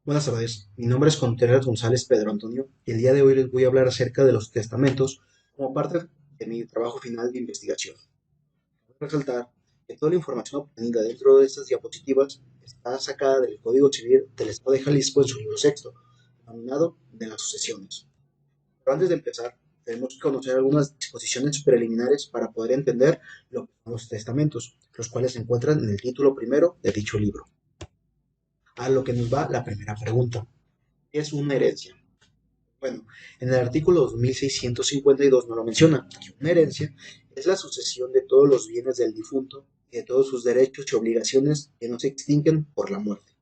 Buenas tardes, mi nombre es Contreras González Pedro Antonio y el día de hoy les voy a hablar acerca de los testamentos como parte de mi trabajo final de investigación. Quiero resaltar que toda la información obtenida dentro de estas diapositivas está sacada del Código Civil del Estado de Jalisco en su libro sexto, denominado de las sucesiones. Pero antes de empezar, tenemos que conocer algunas disposiciones preliminares para poder entender lo que son los testamentos, los cuales se encuentran en el título primero de dicho libro. A lo que nos va la primera pregunta. ¿Qué es una herencia? Bueno, en el artículo 2652 no lo menciona, que una herencia es la sucesión de todos los bienes del difunto y de todos sus derechos y obligaciones que no se extinguen por la muerte.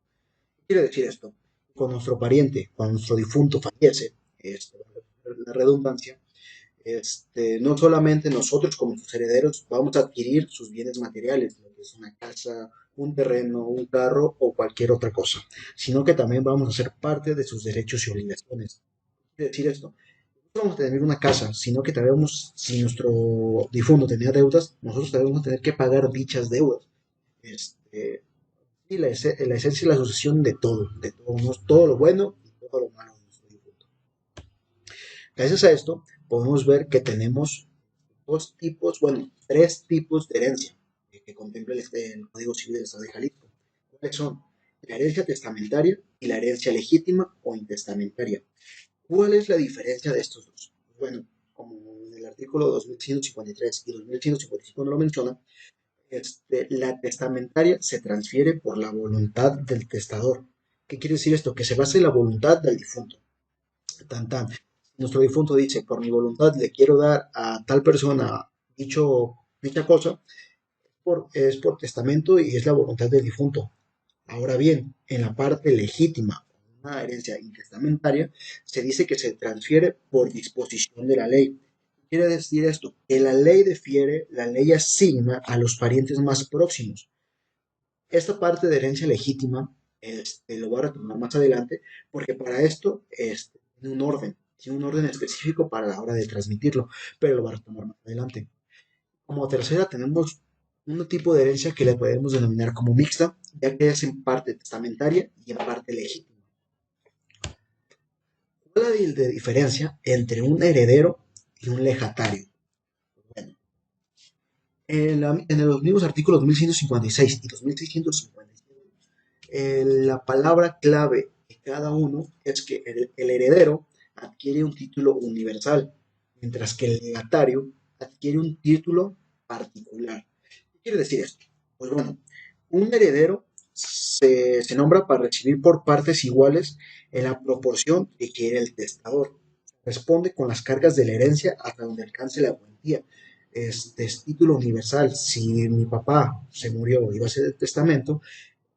¿Qué quiere decir esto? Cuando nuestro pariente, cuando nuestro difunto fallece, la redundancia, no solamente nosotros como sus herederos vamos a adquirir sus bienes materiales, lo que es una casa, un terreno, un carro o cualquier otra cosa, sino que también vamos a ser parte de sus derechos y obligaciones. Quiere decir esto, no vamos a tener una casa, sino que también vamos, si nuestro difunto tenía deudas, nosotros también vamos a tener que pagar dichas deudas. Este, y la esencia es la sucesión de todo, ¿no? Todo lo bueno y todo lo malo de nuestro difunto. Gracias a esto, podemos ver que tenemos dos tipos, bueno, tres tipos de herencia que contempla el Código Civil del Estado de Jalisco. ¿Cuáles son? La herencia testamentaria y la herencia legítima o intestamentaria. ¿Cuál es la diferencia de estos dos? Bueno, como en el artículo 2153 y 2155 no lo menciona, la testamentaria se transfiere por la voluntad del testador. ¿Qué quiere decir esto? Que se basa en la voluntad del difunto. Tan, tan. Nuestro difunto dice, por mi voluntad le quiero dar a tal persona dicha cosa, es por testamento y es la voluntad del difunto. Ahora bien, en la parte legítima, una herencia intestamentaria, se dice que se transfiere por disposición de la ley. Quiere decir esto, que la ley defiere, la ley asigna a los parientes más próximos. Esta parte de herencia legítima lo voy a retomar más adelante, porque para esto tiene un orden específico para la hora de transmitirlo, pero lo voy a retomar más adelante. Como tercera tenemos un tipo de herencia que le podemos denominar como mixta, ya que es en parte testamentaria y en parte legítima. ¿Cuál es la diferencia entre un heredero y un legatario? Bueno, en los mismos artículos 2156 y 2657, la palabra clave de cada uno es que el heredero adquiere un título universal, mientras que el legatario adquiere un título particular. ¿Qué quiere decir esto? Pues bueno, un heredero se nombra para recibir por partes iguales en la proporción que quiere el testador. Responde con las cargas de la herencia hasta donde alcance la cuantía. Este es título universal. Si mi papá se murió y va a ser el testamento,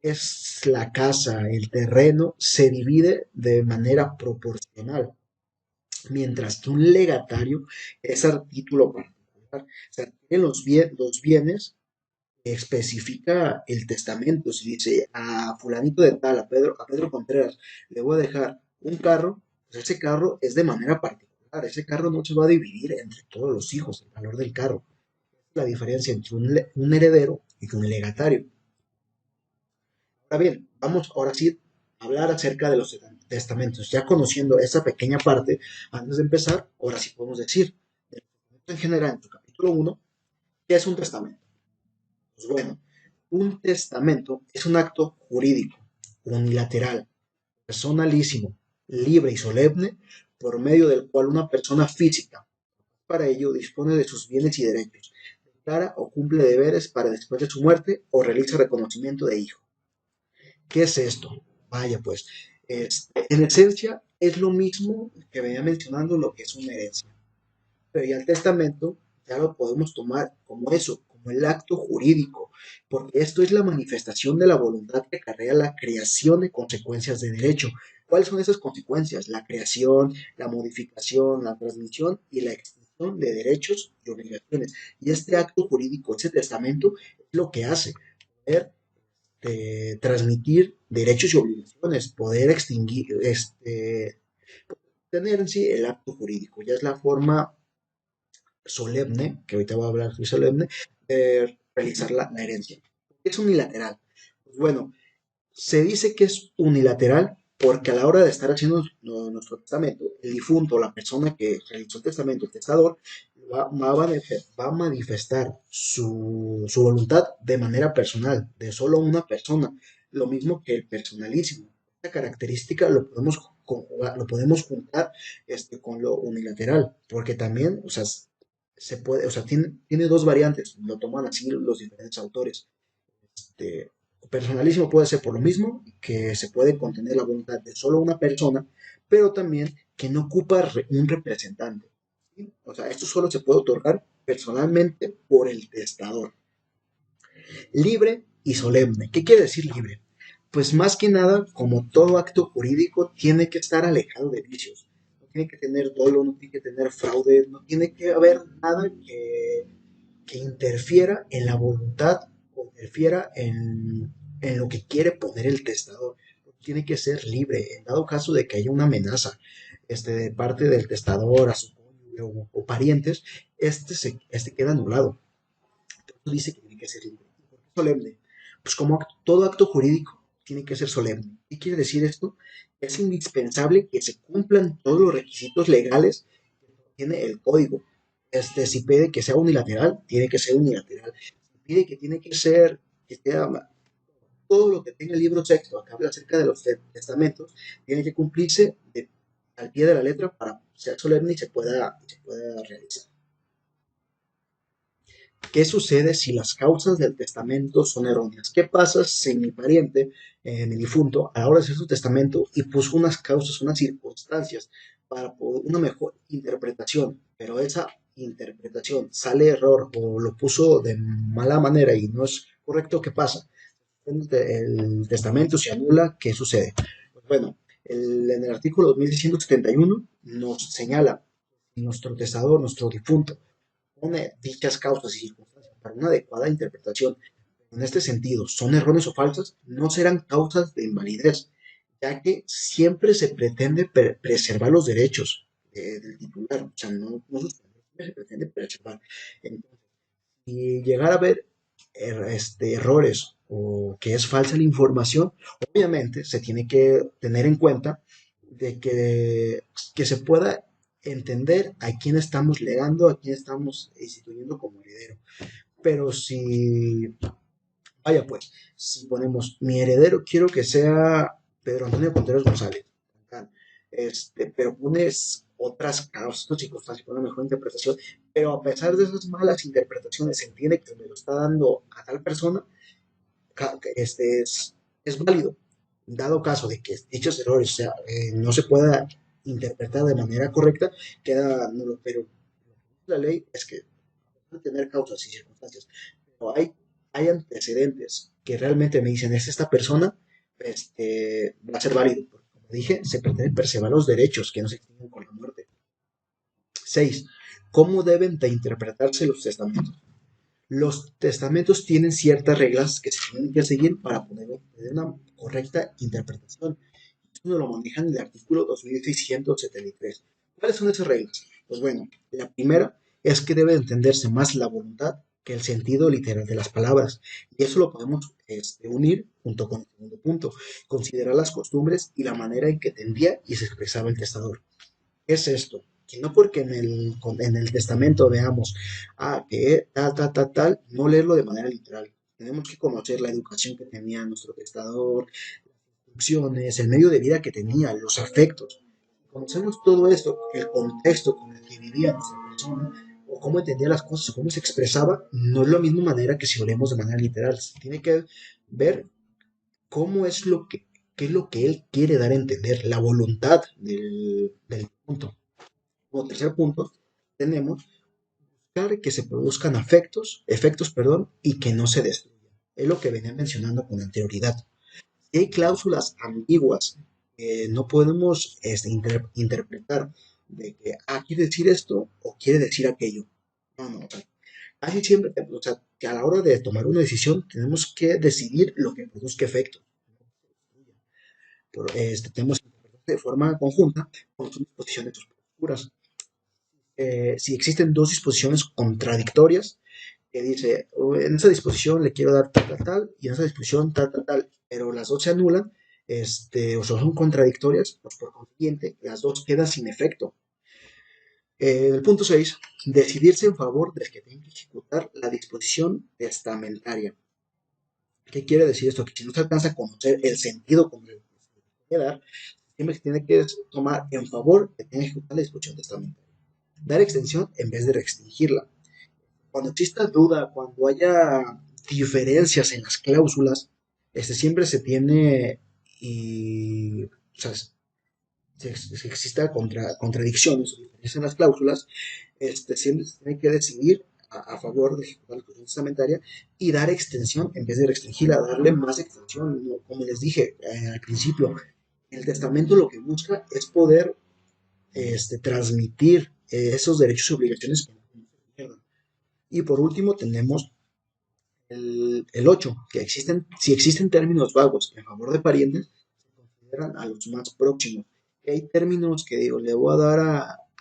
es la casa, el terreno, se divide de manera proporcional, mientras que un legatario es a título particular. O sea, tiene los bienes especifica el testamento. Si dice a fulanito de tal, a Pedro Contreras, le voy a dejar un carro, pues ese carro es de manera particular. Ese carro no se va a dividir entre todos los hijos, el valor del carro. La diferencia entre un heredero y un legatario. Ahora bien, vamos ahora sí a hablar acerca de los testamentos. Ya conociendo esa pequeña parte, antes de empezar, ahora sí podemos decir, en general, en tu capítulo uno, ¿qué es un testamento? Pues bueno, un testamento es un acto jurídico, unilateral, personalísimo, libre y solemne, por medio del cual una persona física, para ello, dispone de sus bienes y derechos, declara o cumple deberes para después de su muerte o realiza reconocimiento de hijo. ¿Qué es esto? Vaya, pues, en esencia es lo mismo que venía mencionando lo que es una herencia. Pero ya el testamento ya lo podemos tomar como eso, como el acto jurídico, porque esto es la manifestación de la voluntad que acarrea la creación de consecuencias de derecho. ¿Cuáles son esas consecuencias? La creación, la modificación, la transmisión y la extinción de derechos y obligaciones. Y este acto jurídico, ese testamento, es lo que hace poder transmitir derechos y obligaciones, poder extinguir, tener en sí el acto jurídico. Ya es la forma solemne, que ahorita voy a hablar de solemne, de realizar herencia. Es unilateral. Pues bueno, se dice que es unilateral porque a la hora de estar haciendo nuestro testamento, el difunto, la persona que realizó el testamento, el testador, va a manifestar su voluntad de manera personal, de solo una persona, lo mismo que el personalísimo. Esta característica lo podemos conjugar, lo podemos juntar con lo unilateral, porque también, o sea, se puede, o sea, tiene dos variantes, lo toman así los diferentes autores. Este, Personalísimo puede ser por lo mismo que se puede contener la voluntad de solo una persona, pero también que no ocupa un representante. ¿Sí? O sea, esto solo se puede otorgar personalmente por el testador. Libre y solemne. ¿Qué quiere decir libre? Pues más que nada, como todo acto jurídico, tiene que estar alejado de vicios. No tiene que tener dolo, no tiene que tener fraude, no tiene que haber nada que interfiera en la voluntad o interfiera en lo que quiere poner el testador. Tiene que ser libre. En dado caso de que haya una amenaza de parte del testador a su cónyuge o parientes, este queda anulado. Entonces dice que tiene que ser libre. ¿Por qué solemne? Pues como todo acto jurídico tiene que ser solemne. ¿Qué quiere decir esto? Es indispensable que se cumplan todos los requisitos legales que tiene el código. Si pide que sea unilateral, tiene que ser unilateral. Si pide que tiene que ser, que sea todo lo que tenga el libro sexto, que habla acerca de los testamentos, tiene que cumplirse al pie de la letra para ser solemne y se pueda realizar. ¿Qué sucede si las causas del testamento son erróneas? ¿Qué pasa si mi pariente, mi difunto, a la hora de hacer su testamento y puso unas causas, unas circunstancias para una mejor interpretación, pero esa interpretación sale error o lo puso de mala manera y no es correcto? ¿Qué pasa? El testamento se anula, ¿qué sucede? Pues bueno, en el artículo 2671 nos señala nuestro testador, nuestro difunto, pone dichas causas y circunstancias para una adecuada interpretación. En este sentido, son erróneos o falsas, no serán causas de invalidez, ya que siempre se pretende preservar los derechos del titular, o sea, no siempre se pretende preservar. Entonces, si llegara a haber errores o que es falsa la información, obviamente se tiene que tener en cuenta de que se pueda entender a quién estamos legando, a quién estamos instituyendo como heredero. Pero si, vaya pues, si ponemos mi heredero, quiero que sea Pedro Antonio Contreras González, pero pones otras causas, otras circunstancias, con una mejor interpretación, pero a pesar de esas malas interpretaciones, se entiende que me lo está dando a tal persona, es válido, dado caso de que dichos errores, o sea, no se pueda interpretar de manera correcta, queda nulo, pero la ley es que tener causas y circunstancias, pero hay antecedentes que realmente me dicen, es esta persona, va a ser válido, porque como dije, se pretende preservar los derechos que no se extinguen con la muerte. 6. ¿Cómo deben de interpretarse los testamentos? Los testamentos tienen ciertas reglas que se tienen que seguir para poder tener una correcta interpretación. Esto lo manejan en el artículo 2673. ¿Cuáles son esas reglas? Pues bueno, la primera es que debe entenderse más la voluntad que el sentido literal de las palabras. Y eso lo podemos unir junto con el segundo punto, considerar las costumbres y la manera en que entendía y se expresaba el testador. ¿Qué es esto? Que no porque en el testamento veamos, que tal, no leerlo de manera literal. Tenemos que conocer la educación que tenía nuestro testador, opciones, el medio de vida que tenía, los afectos. Conocemos todo esto, el contexto con el que vivía nuestra persona, o cómo entendía las cosas, o cómo se expresaba, no es la misma manera que si lo leemos de manera literal. Se tiene que ver cómo es qué es lo que él quiere dar a entender, la voluntad del punto. Como tercer punto, tenemos que se produzcan efectos, y que no se destruyan. Es lo que venía mencionando con anterioridad. Si hay cláusulas ambiguas que no podemos interpretar de que, quiere decir esto o quiere decir aquello. No, no, casi siempre, o sea, que a la hora de tomar una decisión tenemos que decidir lo que produzca efectos. Tenemos que interpretar de forma conjunta con sus disposiciones, sus posturas. Si existen dos disposiciones contradictorias, que dice, en esa disposición le quiero dar tal, tal, tal, y en esa disposición tal, tal, tal, pero las dos se anulan, o son contradictorias, pues por consiguiente, las dos quedan sin efecto. El punto 6, decidirse en favor del que tiene que ejecutar la disposición testamentaria. ¿Qué quiere decir esto? Que si no se alcanza a conocer el sentido con el que se debe dar, siempre se tiene que tomar en favor de que tiene que ejecutar la disposición testamentaria. Dar extensión en vez de restringirla. Cuando exista duda, cuando haya diferencias en las cláusulas, siempre se tiene y, o sea, si exista contradicciones o diferencias en las cláusulas, siempre se tiene que decidir a favor de ejecutar la cuestión testamentaria y dar extensión en vez de restringirla, darle más extensión. ¿No? Como les dije al principio, el testamento lo que busca es poder transmitir esos derechos y obligaciones que no se pierdan. Y por último tenemos el 8, que si existen términos vagos en favor de parientes, se consideran a los más próximos. Y hay términos que digo, le voy a dar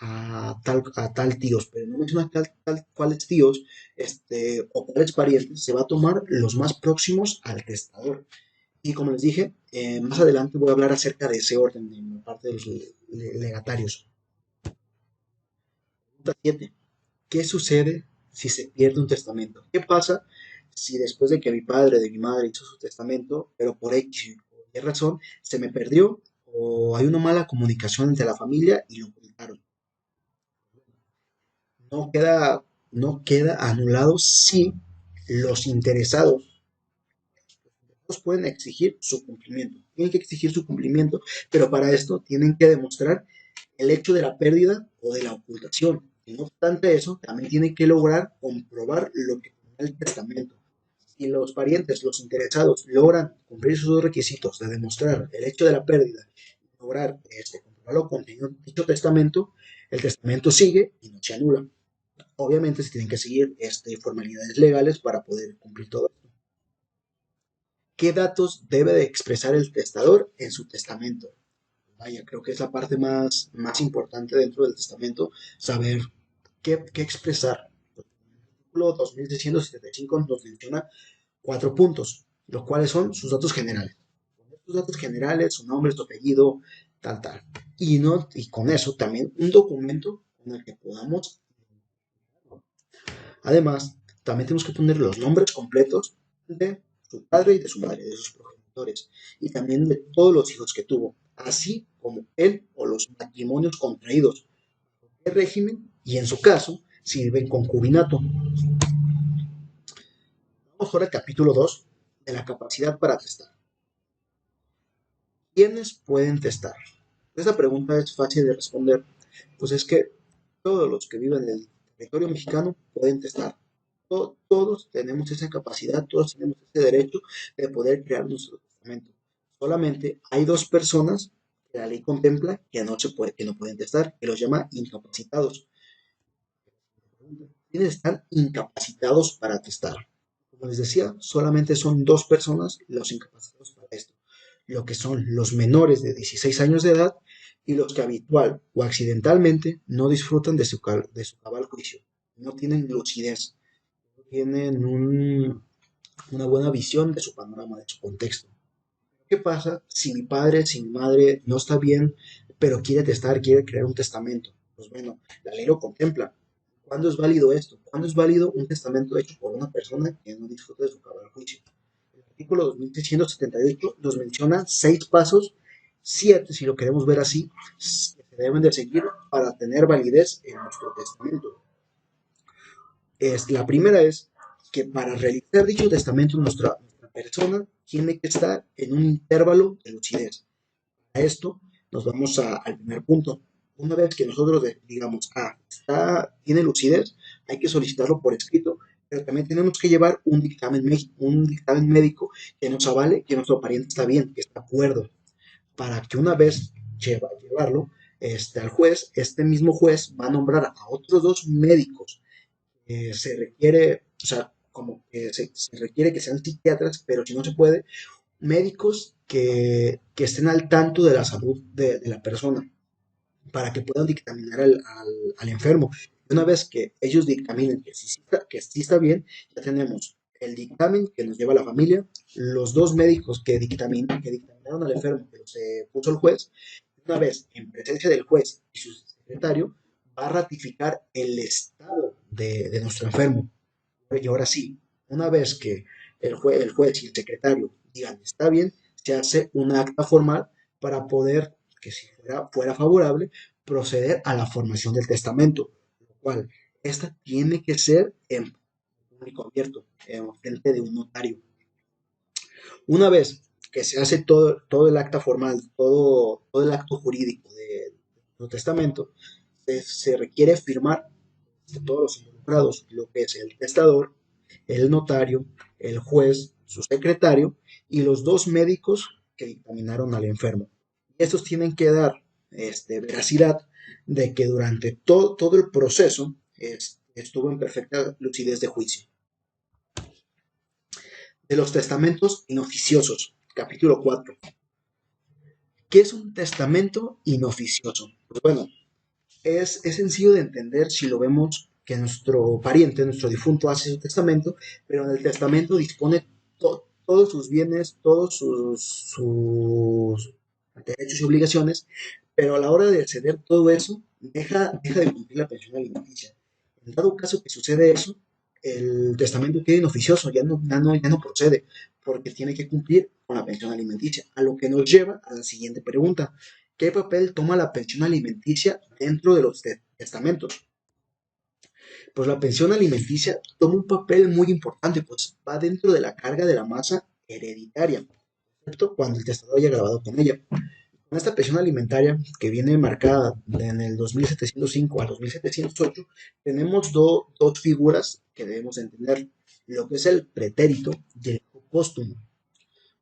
a tal tíos, pero no menciona cuáles tíos o cuáles parientes, se va a tomar los más próximos al testador. Y como les dije, más adelante voy a hablar acerca de ese orden en la parte de los legatarios. Pregunta 7. ¿Qué sucede si se pierde un testamento? ¿Qué pasa si después de que mi padre, de mi madre hizo su testamento, pero por X o Y razón se me perdió o hay una mala comunicación entre la familia y lo ocultaron? No queda, no queda anulado si los interesados pueden exigir su cumplimiento. Tienen que exigir su cumplimiento, pero para esto tienen que demostrar el hecho de la pérdida o de la ocultación. Y no obstante eso, también tienen que lograr comprobar lo que tenía el testamento. Si los parientes, los interesados, logran cumplir sus dos requisitos de demostrar el hecho de la pérdida y lograr comprobar lo contenido en dicho testamento, el testamento sigue y no se anula. Obviamente se tienen que seguir formalidades legales para poder cumplir todo. ¿Qué datos debe de expresar el testador en su testamento? Vaya, creo que es la parte más importante dentro del testamento, saber qué expresar. El artículo 2675 nos menciona 4 puntos, los cuales son sus datos generales. Sus datos generales, su nombre, su apellido, tal, tal. Y con eso también un documento con el que podamos. Además, también tenemos que poner los nombres completos de su padre y de su madre, de sus progenitores, y también de todos los hijos que tuvo, así como él o los matrimonios contraídos, el régimen y en su caso, si vive en concubinato. Vamos ahora al capítulo 2 de la capacidad para testar. ¿Quiénes pueden testar? Esta pregunta es fácil de responder, pues es que todos los que viven en el territorio mexicano pueden testar. Todos tenemos esa capacidad, todos tenemos ese derecho de poder crear nuestro testamento. Solamente hay 2 personas que la ley contempla que no pueden testar, que los llama incapacitados. ¿Quiénes están incapacitados para testar? Como les decía, solamente son 2 personas los incapacitados para esto, lo que son los menores de 16 años de edad y los que habitual o accidentalmente no disfrutan de su cabal juicio, no tienen lucidez, no tienen una buena visión de su panorama, de su contexto. ¿Qué pasa si mi padre, si mi madre no está bien, pero quiere testar, quiere crear un testamento? Pues bueno, la ley lo contempla. ¿Cuándo es válido esto? ¿Cuándo es válido un testamento hecho por una persona que no disfruta de su cabal juicio? El artículo 2678 nos menciona 6 pasos, 7 si lo queremos ver así, que se deben de seguir para tener validez en nuestro testamento. La primera es que para realizar dicho testamento nuestra persona tiene que estar en un intervalo de lucidez. A esto nos vamos al primer punto. Una vez que nosotros digamos, tiene lucidez, hay que solicitarlo por escrito, pero también tenemos que llevar un dictamen médico que nos avale que nuestro pariente está bien, que está de acuerdo, para que una vez llevarlo al juez, este mismo juez va a nombrar a otros 2 médicos. Se requiere, o sea, como que se requiere que sean psiquiatras, pero si no se puede, médicos que estén al tanto de la salud de la persona para que puedan dictaminar al enfermo. Y una vez que ellos dictaminen que sí está bien, ya tenemos el dictamen que nos lleva la familia, los dos médicos que dictaminaron al enfermo, que se puso el juez, una vez en presencia del juez y su secretario, va a ratificar el estado de nuestro enfermo. Y ahora sí, una vez que el juez y el secretario digan está bien, se hace una acta formal para poder, que si fuera favorable, proceder a la formación del testamento, lo cual esta tiene que ser en público abierto, en frente de un notario. Una vez que se hace todo el acta formal, todo el acto jurídico del testamento, se requiere firmar de todos los involucrados, lo que es el testador, el notario, el juez, su secretario y los dos médicos que dictaminaron al enfermo. Estos tienen que dar veracidad de que durante todo el proceso estuvo en perfecta lucidez de juicio. De los testamentos inoficiosos, capítulo 4. ¿Qué es un testamento inoficioso? Pues bueno, es sencillo de entender si lo vemos que nuestro pariente, nuestro difunto, hace su testamento, pero en el testamento dispone todos sus bienes, todos sus derechos y obligaciones, pero a la hora de ceder todo eso, deja de cumplir la pensión alimenticia. En dado caso que sucede eso, el testamento queda inoficioso, ya no procede, porque tiene que cumplir con la pensión alimenticia, a lo que nos lleva a la siguiente pregunta. ¿Qué papel toma la pensión alimenticia dentro de los testamentos? Pues la pensión alimenticia toma un papel muy importante, pues va dentro de la carga de la masa hereditaria, excepto cuando el testador haya grabado con ella. Con esta pensión alimentaria, que viene marcada en el 2705 al 2708, tenemos dos figuras que debemos entender, lo que es el pretérito y el hijo póstumo.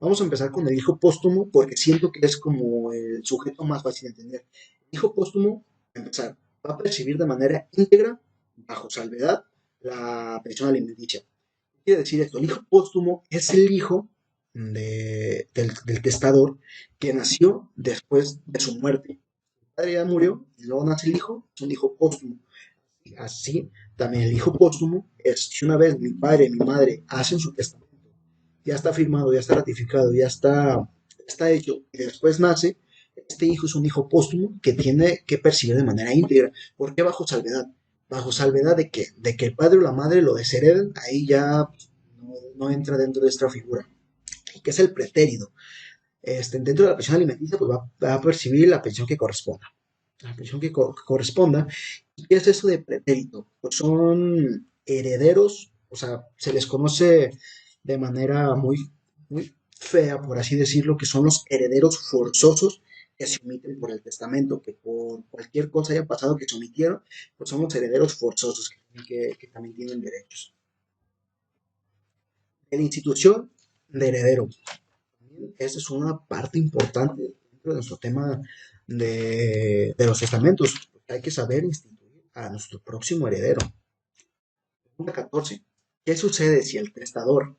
Vamos a empezar con el hijo póstumo porque siento que es como el sujeto más fácil de entender. El hijo póstumo, a empezar, va a percibir de manera íntegra, bajo salvedad, la pensión alimenticia. ¿Qué quiere decir esto? El hijo póstumo es el hijo del testador que nació después de su muerte. El padre ya murió y luego nace el hijo, es un hijo póstumo. Y así, también el hijo póstumo es si una vez mi padre y mi madre hacen su testamento, ya está firmado, ya está ratificado, está hecho, y después nace, este hijo es un hijo póstumo que tiene que percibir de manera íntegra. ¿Por qué bajo salvedad? Bajo salvedad de que el padre o la madre lo deshereden, ahí ya no entra dentro de esta figura. ¿Y qué es el pretérito? Dentro de la pensión alimenticia, pues va a percibir la pensión que corresponda. La pensión que corresponda. ¿Y qué es eso de pretérito? Pues son herederos, o sea, se les conoce de manera muy fea, por así decirlo, que son los herederos forzosos que se omiten por el testamento, que por cualquier cosa haya pasado que se omitieron, pues son los herederos forzosos que también tienen derechos. De la institución de heredero. Esa es una parte importante dentro de nuestro tema de los testamentos, porque hay que saber instituir a nuestro próximo heredero. Pregunta 14. ¿Qué sucede si el testador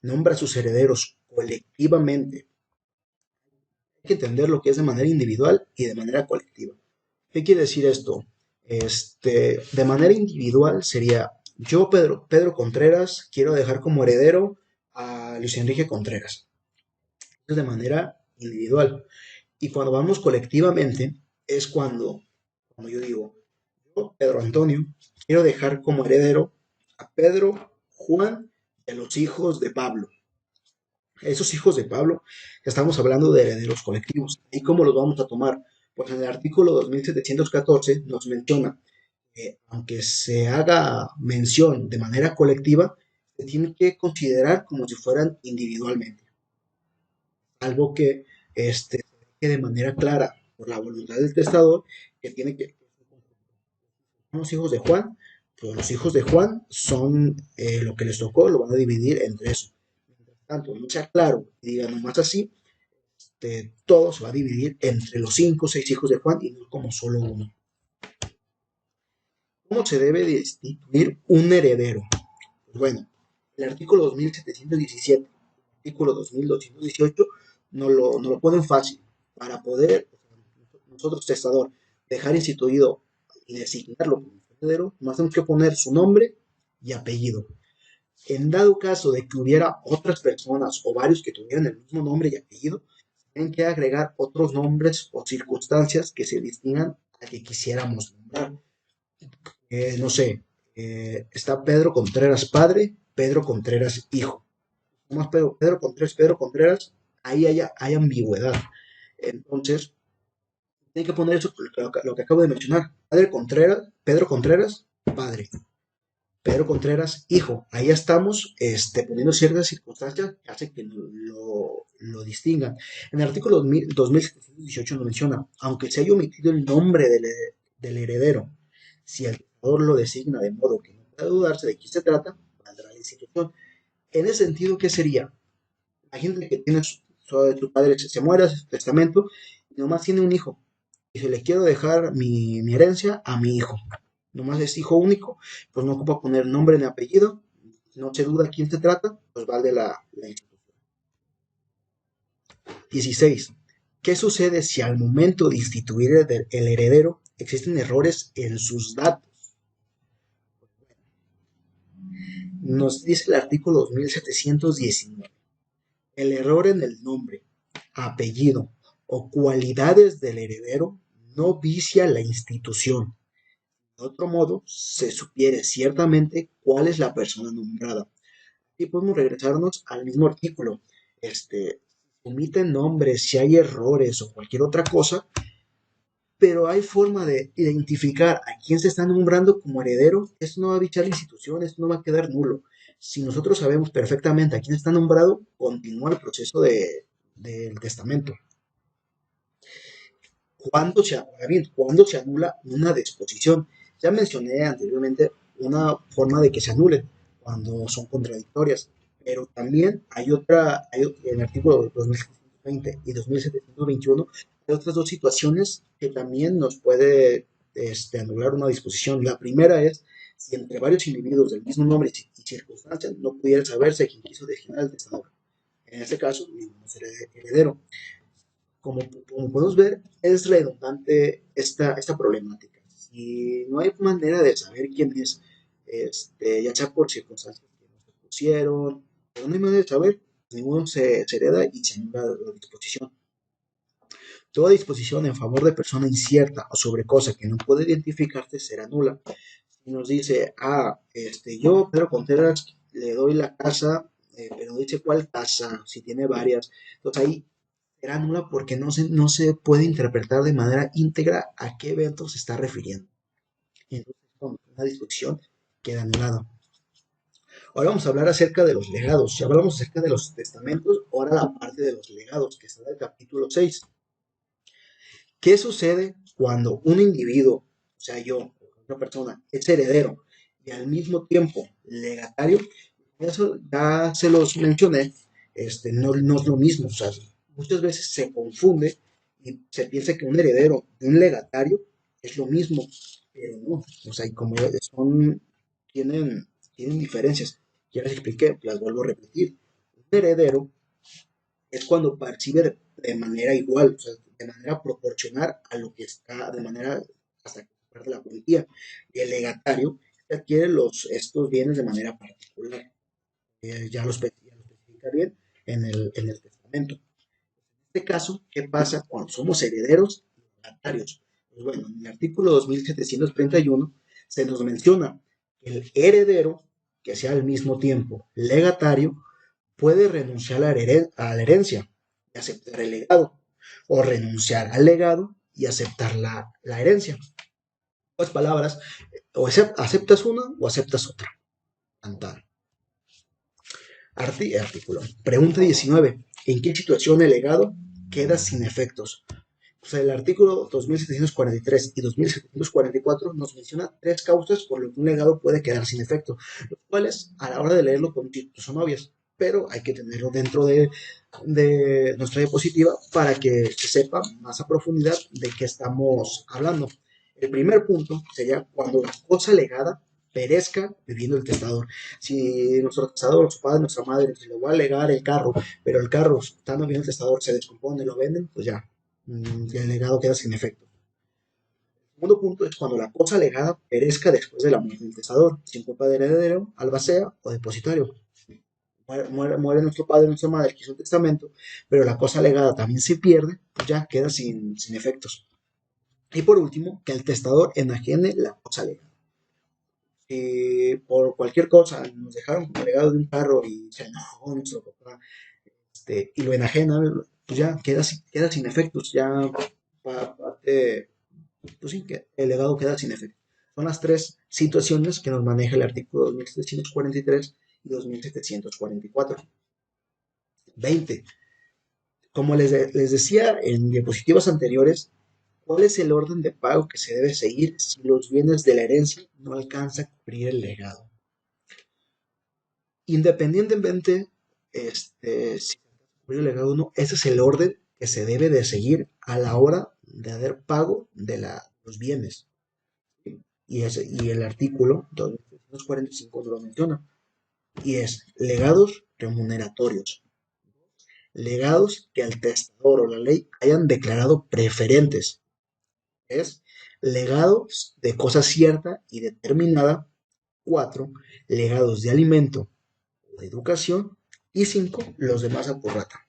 nombra a sus herederos colectivamente? Hay que entender lo que es de manera individual y de manera colectiva. ¿Qué quiere decir esto? De manera individual sería yo, Pedro Contreras, quiero dejar como heredero a Luis Enrique Contreras. Es de manera individual. Y cuando vamos colectivamente es cuando yo digo, yo, Pedro Antonio, quiero dejar como heredero a Pedro, Juan y a los hijos de Pablo. Esos hijos de Pablo, estamos hablando de herederos colectivos. ¿Y cómo los vamos a tomar? Pues en el artículo 2714 nos menciona que aunque se haga mención de manera colectiva, se tiene que considerar como si fueran individualmente. Algo que de manera clara por la voluntad del testador que tiene que los hijos de Juan, pues los hijos de Juan son lo que les tocó, lo van a dividir entre eso. Mientras tanto, no sea claro y diga nomás así, todo se va a dividir entre los 5 o 6 hijos de Juan y no como solo uno. ¿Cómo se debe de instituir un heredero? Pues bueno, el artículo 2717, el artículo 2218 nos lo ponen fácil. Para poder nosotros, testador, dejar instituido y designarlo como heredero, más tenemos que poner su nombre y apellido. En dado caso de que hubiera otras personas o varios que tuvieran el mismo nombre y apellido, tienen que agregar otros nombres o circunstancias que se distingan al que quisiéramos nombrar. No sé, está Pedro Contreras padre, Pedro Contreras hijo. Más Pedro Contreras, ahí hay ambigüedad. Entonces, tiene que poner eso, lo que acabo de mencionar. Pedro Contreras, padre. Pedro Contreras, hijo. Ahí ya estamos poniendo ciertas circunstancias que hacen que lo distingan. En el artículo 2718 nos menciona, aunque se haya omitido el nombre del heredero, si el testador lo designa de modo que no pueda dudarse de quién se trata, valdrá la institución. En ese sentido, ¿qué sería? Imagínate que tu padre se muere, hace su testamento, y nomás tiene un hijo. Y si le quiero dejar mi herencia a mi hijo. Nomás es hijo único, pues no ocupa poner nombre ni apellido, no se duda quién se trata, pues vale la institución. 16. ¿Qué sucede si al momento de instituir el heredero existen errores en sus datos? Nos dice el artículo 2719. El error en el nombre, apellido o cualidades del heredero no vicia la institución. De otro modo, se supiere ciertamente cuál es la persona nombrada. Y podemos regresarnos al mismo artículo. Omiten nombres, si hay errores o cualquier otra cosa, pero hay forma de identificar a quién se está nombrando como heredero. Esto no va a bichar la institución, esto no va a quedar nulo. Si nosotros sabemos perfectamente a quién está nombrado, continúa el proceso del testamento. ¿Cuándo se anula una disposición? Ya mencioné anteriormente una forma de que se anulen cuando son contradictorias, pero también en el artículo 2720 y 2721, hay otras dos situaciones que también nos puede anular una disposición. La primera es si entre varios individuos del mismo nombre y circunstancias no pudiera saberse quién quiso designar al testador. En este caso, ninguno será heredero. Como podemos ver, es redundante esta problemática. Si no hay manera de saber quién es, ya sea por circunstancias que no se pusieron, pero no hay manera de saber, ninguno se hereda y se anula la disposición. Toda disposición en favor de persona incierta o sobre cosa que no puede identificarse será nula. Si nos dice, yo, Pedro Contreras, le doy la casa, pero no dice cuál casa, si tiene varias, entonces ahí será nula porque no se puede interpretar de manera íntegra a qué evento se está refiriendo. Entonces, con una disposición queda anulada. Ahora vamos a hablar acerca de los legados. Ya hablamos acerca de los testamentos, ahora la parte de los legados, que está en el capítulo 6. ¿Qué sucede cuando un individuo, o sea, yo, una persona, es heredero y al mismo tiempo legatario? Eso ya se los mencioné, no es lo mismo, o sea, muchas veces se confunde y se piensa que un heredero y un legatario es lo mismo, pero no, o sea, y como tienen, tienen diferencias, ya les expliqué, las vuelvo a repetir. Un heredero es cuando percibe de manera igual, o sea, de manera proporcional a lo que está, de manera hasta que parte la cuantía. Y el legatario adquiere estos bienes de manera particular. Ya lo especifica bien en el testamento. En este caso, ¿qué pasa cuando somos herederos y legatarios? Pues bueno, en el artículo 2731 se nos menciona que el heredero, que sea al mismo tiempo legatario, puede renunciar a la herencia y aceptar el legado, o renunciar al legado y aceptar la herencia. Pues palabras, o aceptas una o aceptas otra. Cantar. Artículo. Pregunta 19. ¿En qué situación el legado queda sin efectos? O sea, el artículo 2743 y 2744 nos menciona tres causas por lo que un legado puede quedar sin efecto, los cuales a la hora de leerlo son obvias, pero hay que tenerlo dentro de nuestra diapositiva para que se sepa más a profundidad de qué estamos hablando. El primer punto sería cuando la cosa legada perezca viviendo el testador. Si nuestro testador, nuestro padre, nuestra madre, se le va a legar el carro, pero el carro, estando viviendo el testador, se descompone y lo venden, pues ya, el legado queda sin efecto. segundo punto es cuando la cosa legada perezca después de la muerte del testador, sin culpa del heredero, albacea o depositario. Muere nuestro padre, nuestra madre, que hizo un testamento, pero la cosa legada también se pierde, pues ya queda sin efectos. Y por último, que el testador enajene la cosa legada. Si por cualquier cosa nos dejaron como legado de un carro y se enojó nuestro papá, y lo enajenan, pues ya queda sin efectos, ya parte, pues sí, que el legado queda sin efectos. Son las tres situaciones que nos maneja el artículo 2743 y 2744. 20. Como les decía en diapositivas anteriores, ¿cuál es el orden de pago que se debe seguir si los bienes de la herencia no alcanzan a cubrir el legado? Independientemente, si cubrir el legado o no, ese es el orden que se debe de seguir a la hora de hacer pago de los bienes. Y el artículo 245 lo menciona. Y es legados remuneratorios. Legados que al testador o la ley hayan declarado preferentes. Es legados de cosa cierta y determinada. 4. Legados de alimento o de educación. Y 5. Los demás a prorrata.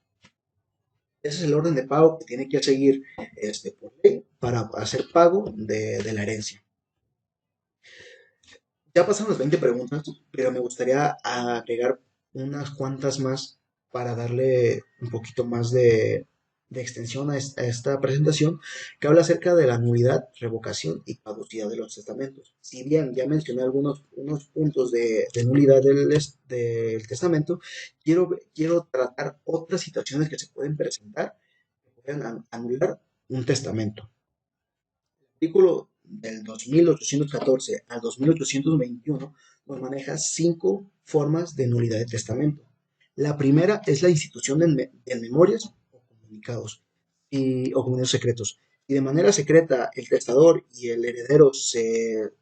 Ese es el orden de pago que tiene que seguir por ley para hacer pago de la herencia. Ya pasaron las 20 preguntas, pero me gustaría agregar unas cuantas más para darle un poquito más de extensión a esta presentación, que habla acerca de la nulidad, revocación y caducidad de los testamentos. Si bien ya mencioné unos puntos de nulidad del testamento, quiero tratar otras situaciones que se pueden presentar que pueden anular un testamento. Artículo del 2814 al 2821 nos maneja 5 formas de nulidad de testamento. La primera es la institución de memorias o comunicados o comunicados secretos. Si de manera secreta el testador y el heredero se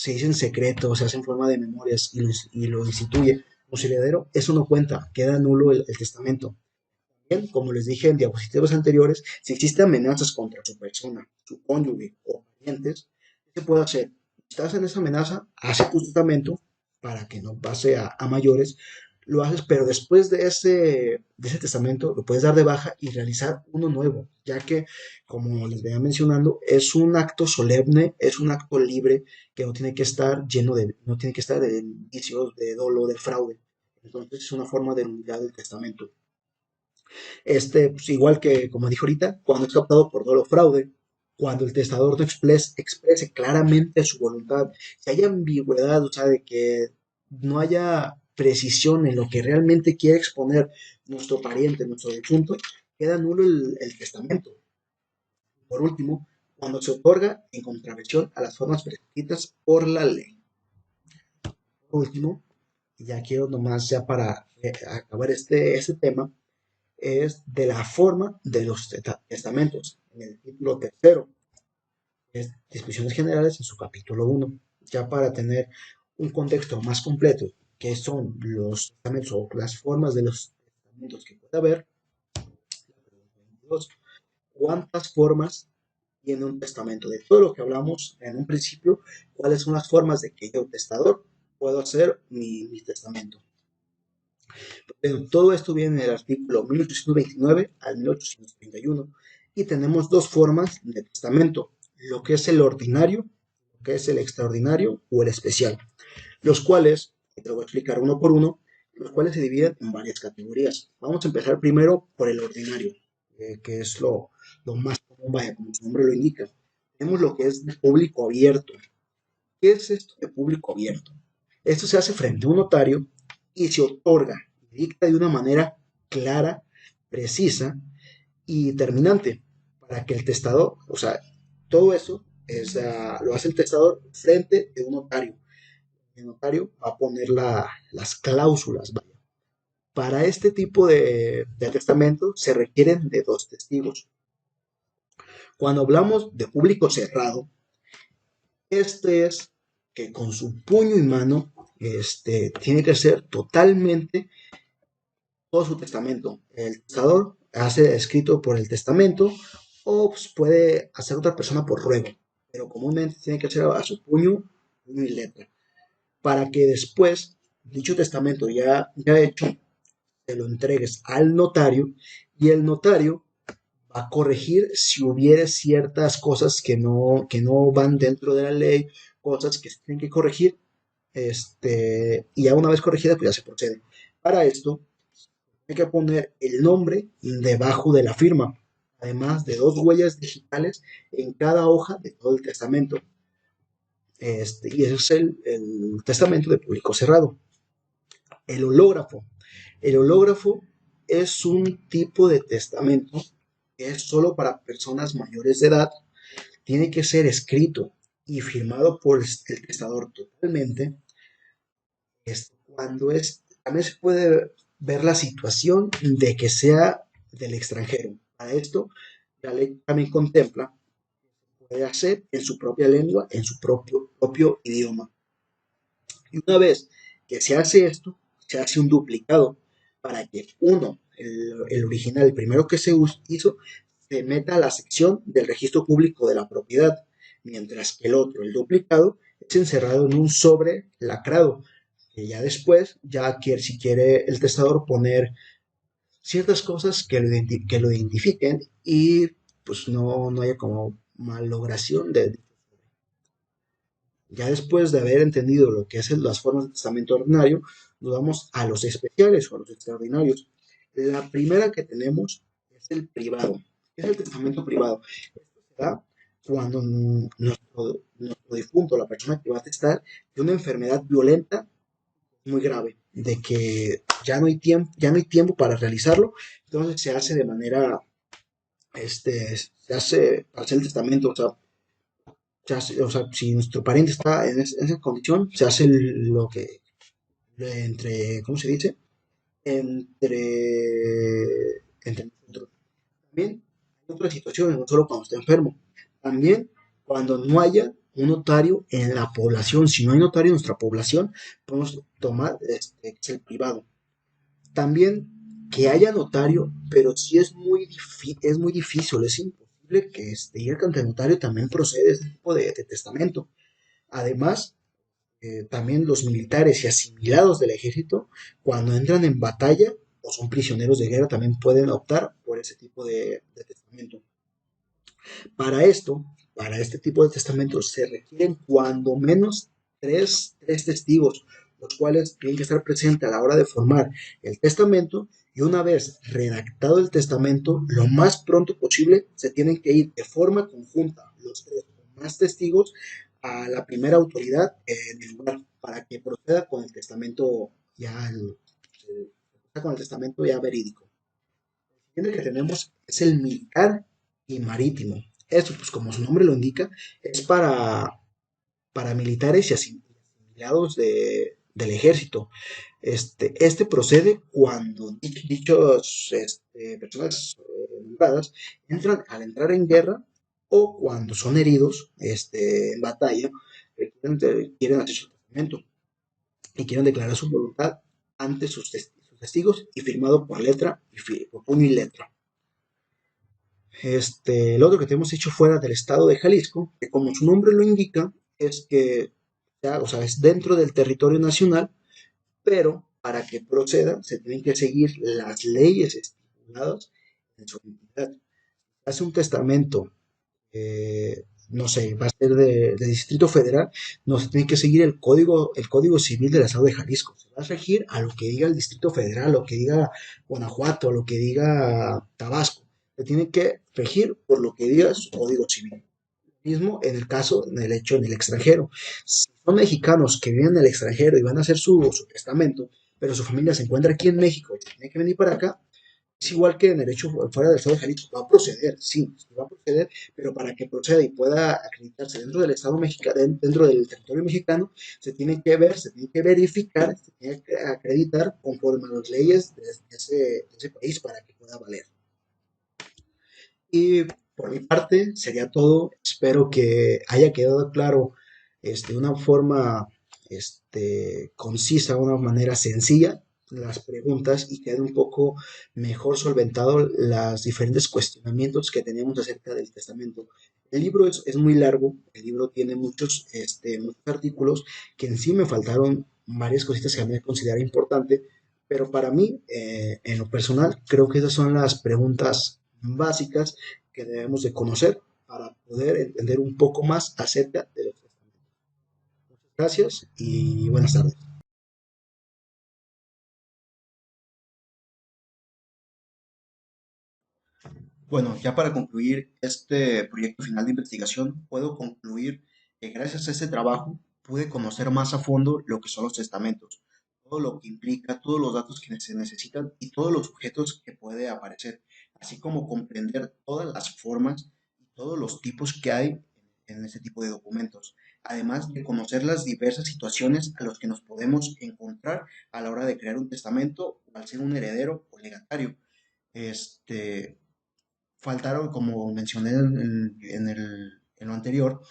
dicen secretos, se hacen forma de memorias y lo instituye como su heredero, eso no cuenta, queda nulo el testamento. Bien, como les dije en diapositivas anteriores, si existen amenazas contra su persona, su cónyuge o parientes, ¿qué se puede hacer? Si estás en esa amenaza, hace tu testamento para que no pase a mayores, lo haces, pero después de ese testamento lo puedes dar de baja y realizar uno nuevo, ya que, como les venía mencionando, es un acto solemne, es un acto libre que no tiene que estar no tiene que estar de indicios de dolo, de fraude. Entonces es una forma de nulidad del testamento. Pues igual que, como dije ahorita, cuando es captado por dolo o fraude, cuando el testador no exprese claramente su voluntad, si hay ambigüedad, o sea, de que no haya precisión en lo que realmente quiere exponer nuestro pariente, nuestro difunto, queda nulo el testamento. Por último, cuando se otorga en contravención a las formas prescritas por la ley. Por último, ya quiero nomás ya para acabar este tema, es de la forma de los testamentos. En el título tercero, es Disposiciones Generales en su capítulo 1. Ya para tener un contexto más completo, que son los testamentos o las formas de los testamentos que puede haber. ¿Cuántas formas tiene un testamento? De todo lo que hablamos en un principio, ¿cuáles son las formas de que yo, testador, puedo hacer mi testamento? Pero todo esto viene en el artículo 1829 al 1831 y tenemos dos formas de testamento, lo que es el ordinario, lo que es el extraordinario o el especial, los cuales, te lo voy a explicar uno por uno, los cuales se dividen en varias categorías. Vamos a empezar primero por el ordinario, que es lo más común, vaya, como su nombre lo indica. Tenemos lo que es de público abierto. ¿Qué es esto de público abierto? Esto se hace frente a un notario y se otorga y dicta de una manera clara, precisa y terminante para que el testador, o sea, todo eso lo hace el testador frente de un notario. El notario va a poner las cláusulas. ¿Vale? Para este tipo de testamento se requieren de dos testigos. Cuando hablamos de público cerrado, este es que con su puño y mano tiene que ser totalmente todo su testamento. El testador hace escrito por el testamento o pues, puede hacer otra persona por ruego. pero comúnmente tiene que ser a su puño y letra, para que después dicho testamento ya hecho, te lo entregues al notario y el notario va a corregir si hubiere ciertas cosas que no van dentro de la ley, cosas que se tienen que corregir, y ya una vez corregida, pues ya se procede. Para esto, hay que poner el nombre debajo de la firma, además de dos huellas digitales en cada hoja de todo el testamento. Y ese es el testamento de público cerrado. El hológrafo. El hológrafo es un tipo de testamento que es solo para personas mayores de edad. Tiene que ser escrito y firmado por el testador totalmente. También se puede ver la situación de que sea del extranjero. Para esto, la ley también contempla, puede hacer en su propia lengua, en su propio idioma. Y una vez que se hace esto, se hace un duplicado para que el original, el primero que se hizo, se meta a la sección del registro público de la propiedad, mientras que el otro, el duplicado, es encerrado en un sobre lacrado, que ya después, si quiere el testador poner ciertas cosas que lo identifiquen y pues no haya como malogración de. Ya después de haber entendido lo que es las formas de testamento ordinario, nos vamos a los especiales o a los extraordinarios. La primera que tenemos es el privado. ¿Qué es el testamento privado? Esto se da cuando nuestro difunto, la persona que va a testar, tiene una enfermedad violenta muy grave, de que ya no hay tiempo para realizarlo, entonces se hace de manera, se hace para hacer el testamento, o sea, si nuestro pariente está en esa condición, se hace lo que, ¿cómo se dice? Entre nosotros. También hay otras situaciones, no solo cuando está enfermo, también cuando no haya un notario en la población. Si no hay notario en nuestra población, podemos tomar que es el privado. También que haya notario, pero sí es muy difícil, es imposible que ir ante el notario también procede este tipo de testamento. Además, también los militares y asimilados del ejército, cuando entran en batalla o son prisioneros de guerra, también pueden optar por ese tipo de testamento. Para esto, para este tipo de testamentos, se requieren cuando menos tres testigos, los cuales tienen que estar presentes a la hora de formar el testamento, y una vez redactado el testamento, lo más pronto posible se tienen que ir de forma conjunta los tres o más testigos a la primera autoridad en el lugar para que proceda con el testamento ya verídico. El que tenemos es el militar y marítimo. Esto, pues como su nombre lo indica, es para militares y asimilados del ejército. Este procede cuando dichos personas nombradas al entrar en guerra o cuando son heridos en batalla, quieren hacer su testamento y quieren declarar su voluntad ante sus testigos y firmado por por puño y letra. El otro que tenemos hecho fuera del estado de Jalisco, que como su nombre lo indica, es que o sea, es dentro del territorio nacional, pero para que proceda se tienen que seguir las leyes estipuladas en su entidad. Hace un testamento, no sé, va a ser de Distrito Federal, no se tiene que seguir el código civil del estado de Jalisco. Se va a regir a lo que diga el Distrito Federal, lo que diga Guanajuato, lo que diga Tabasco. Se tiene que regir por lo que diga su código civil. Mismo en el hecho en el extranjero. Si son mexicanos que viven en el extranjero y van a hacer su testamento, pero su familia se encuentra aquí en México y tiene que venir para acá, es igual que en el hecho fuera del estado de Jalisco. Va a proceder, sí, va a proceder, pero para que proceda y pueda acreditarse dentro del estado mexicano, dentro del territorio mexicano, se tiene que verificar, se tiene que acreditar conforme a las leyes de ese país para que pueda valer. Y por mi parte sería todo. Espero que haya quedado claro de una forma concisa, una manera sencilla, las preguntas y quede un poco mejor solventado los diferentes cuestionamientos que tenemos acerca del testamento. El libro es muy largo, el libro tiene muchos artículos que en sí me faltaron varias cositas que a mí me considera importante, pero para mí, en lo personal, creo que esas son las preguntas básicas que debemos de conocer para poder entender un poco más acerca de los testamentos. Gracias y buenas tardes. Bueno, ya para concluir este proyecto final de investigación, puedo concluir que gracias a este trabajo pude conocer más a fondo lo que son los testamentos, todo lo que implica, todos los datos que se necesitan y todos los objetos que puede aparecer, así como comprender todas las formas y todos los tipos que hay en este tipo de documentos, además de conocer las diversas situaciones a las que nos podemos encontrar a la hora de crear un testamento o al ser un heredero o legatario. Este, faltaron, como mencioné en lo anterior,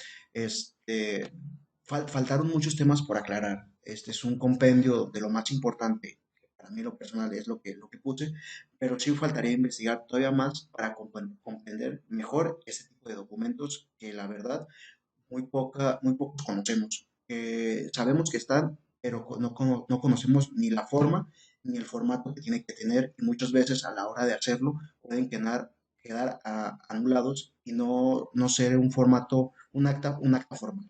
faltaron muchos temas por aclarar. Este es un compendio de lo más importante, que para mí lo personal es lo que puse, pero sí faltaría investigar todavía más para comprender mejor ese tipo de documentos que la verdad muy pocos conocemos. Sabemos que están, pero no conocemos ni la forma ni el formato que tiene que tener y muchas veces a la hora de hacerlo pueden quedar anulados y no ser un formato, un acta formal.